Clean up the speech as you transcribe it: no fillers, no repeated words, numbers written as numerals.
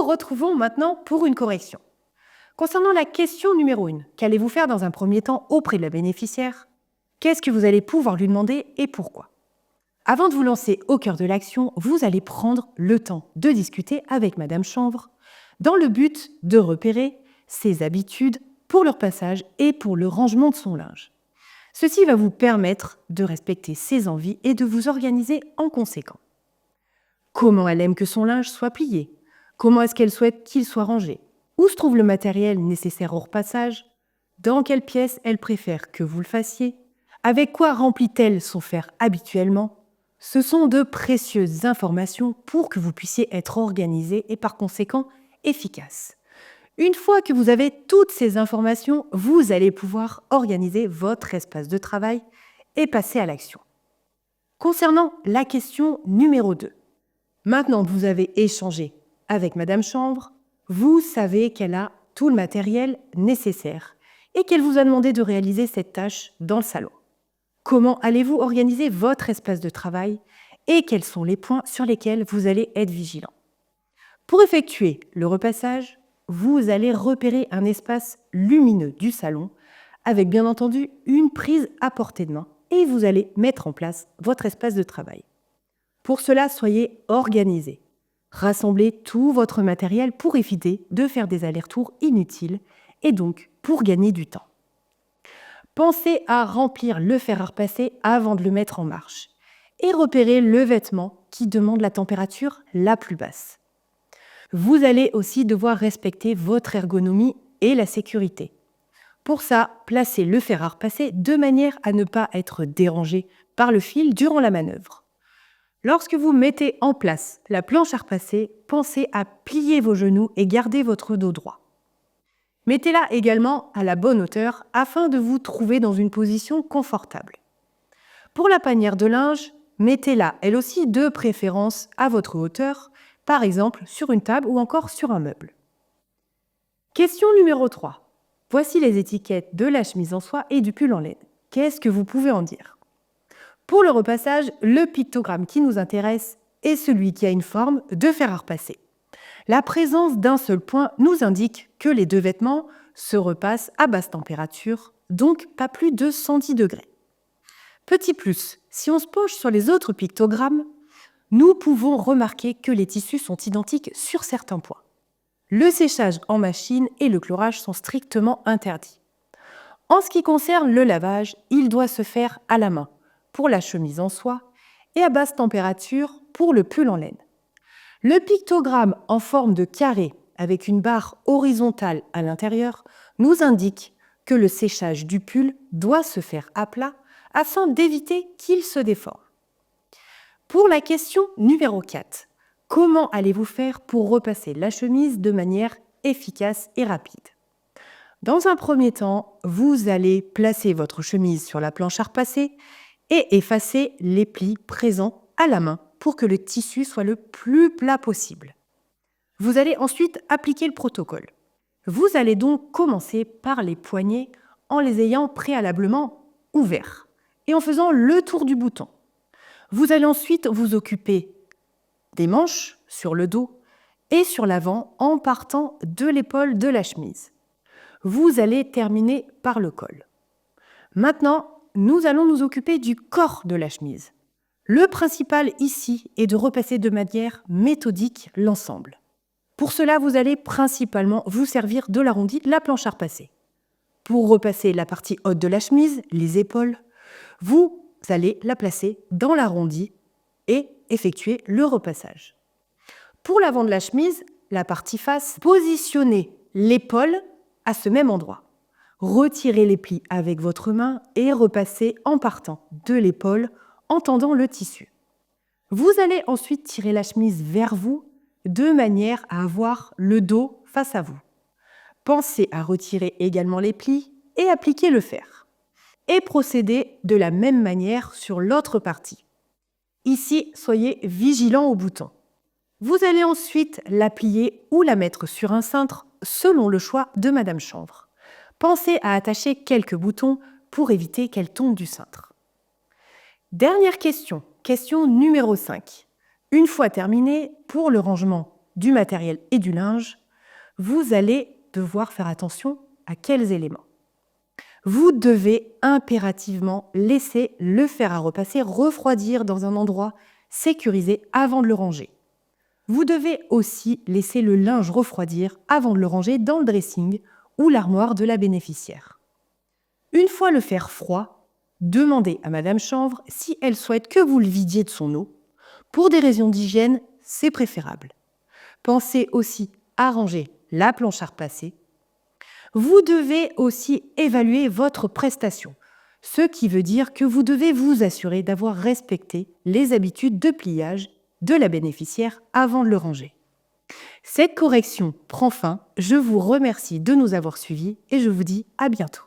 retrouvons maintenant pour une correction. Concernant la question numéro 1, qu'allez-vous faire dans un premier temps auprès de la bénéficiaire? Qu'est-ce que vous allez pouvoir lui demander et pourquoi? Avant de vous lancer au cœur de l'action, vous allez prendre le temps de discuter avec Madame Chanvre dans le but de repérer ses habitudes pour leur passage et pour le rangement de son linge. Ceci va vous permettre de respecter ses envies et de vous organiser en conséquent. Comment elle aime que son linge soit plié? Comment est-ce qu'elle souhaite qu'il soit rangé? Où se trouve le matériel nécessaire au repassage? Dans quelle pièce elle préfère que vous le fassiez? Avec quoi remplit-elle son fer habituellement? Ce sont de précieuses informations pour que vous puissiez être organisé et par conséquent efficace. Une fois que vous avez toutes ces informations, vous allez pouvoir organiser votre espace de travail et passer à l'action. Concernant la question numéro 2, maintenant que vous avez échangé avec Madame Chanvre, vous savez qu'elle a tout le matériel nécessaire et qu'elle vous a demandé de réaliser cette tâche dans le salon. Comment allez-vous organiser votre espace de travail et quels sont les points sur lesquels vous allez être vigilant? Pour effectuer le repassage, vous allez repérer un espace lumineux du salon avec bien entendu une prise à portée de main et vous allez mettre en place votre espace de travail. Pour cela, soyez organisé. Rassemblez tout votre matériel pour éviter de faire des allers-retours inutiles et donc pour gagner du temps. Pensez à remplir le fer à repasser avant de le mettre en marche et repérez le vêtement qui demande la température la plus basse. Vous allez aussi devoir respecter votre ergonomie et la sécurité. Pour ça, placez le fer à repasser de manière à ne pas être dérangé par le fil durant la manœuvre. Lorsque vous mettez en place la planche à repasser, pensez à plier vos genoux et garder votre dos droit. Mettez-la également à la bonne hauteur afin de vous trouver dans une position confortable. Pour la panière de linge, mettez-la elle aussi de préférence à votre hauteur, par exemple sur une table ou encore sur un meuble. Question numéro 3. Voici les étiquettes de la chemise en soie et du pull en laine. Qu'est-ce que vous pouvez en dire? Pour le repassage, le pictogramme qui nous intéresse est celui qui a une forme de fer à repasser. La présence d'un seul point nous indique que les deux vêtements se repassent à basse température, donc pas plus de 110 degrés. Petit plus, si on se penche sur les autres pictogrammes, nous pouvons remarquer que les tissus sont identiques sur certains points. Le séchage en machine et le chlorage sont strictement interdits. En ce qui concerne le lavage, il doit se faire à la main pour la chemise en soie et à basse température pour le pull en laine. Le pictogramme en forme de carré avec une barre horizontale à l'intérieur nous indique que le séchage du pull doit se faire à plat afin d'éviter qu'il se déforme. Pour la question numéro 4, comment allez-vous faire pour repasser la chemise de manière efficace et rapide? Dans un premier temps, vous allez placer votre chemise sur la planche à repasser et effacer les plis présents à la main pour que le tissu soit le plus plat possible. Vous allez ensuite appliquer le protocole. Vous allez donc commencer par les poignets en les ayant préalablement ouverts et en faisant le tour du bouton. Vous allez ensuite vous occuper des manches sur le dos et sur l'avant en partant de l'épaule de la chemise. Vous allez terminer par le col. Maintenant, nous allons nous occuper du corps de la chemise. Le principal ici est de repasser de manière méthodique l'ensemble. Pour cela, vous allez principalement vous servir de l'arrondi de la planche à repasser. Pour repasser la partie haute de la chemise, les épaules, vous allez la placer dans l'arrondi et effectuer le repassage. Pour l'avant de la chemise, la partie face, positionnez l'épaule à ce même endroit. Retirez les plis avec votre main et repassez en partant de l'épaule en tendant le tissu. Vous allez ensuite tirer la chemise vers vous de manière à avoir le dos face à vous. Pensez à retirer également les plis et appliquer le fer. Et procédez de la même manière sur l'autre partie. Ici, soyez vigilant au bouton. Vous allez ensuite la plier ou la mettre sur un cintre selon le choix de Madame Chanvre. Pensez à attacher quelques boutons pour éviter qu'elle tombe du cintre. Dernière question, question numéro 5. Une fois terminé, pour le rangement du matériel et du linge, vous allez devoir faire attention à quels éléments. Vous devez impérativement laisser le fer à repasser refroidir dans un endroit sécurisé avant de le ranger. Vous devez aussi laisser le linge refroidir avant de le ranger dans le dressing ou l'armoire de la bénéficiaire. Une fois le fer froid, demandez à Madame Chanvre si elle souhaite que vous le vidiez de son eau. Pour des raisons d'hygiène, c'est préférable. Pensez aussi à ranger la planche à repasser. Vous devez aussi évaluer votre prestation, ce qui veut dire que vous devez vous assurer d'avoir respecté les habitudes de pliage de la bénéficiaire avant de le ranger. Cette correction prend fin. Je vous remercie de nous avoir suivis et je vous dis à bientôt.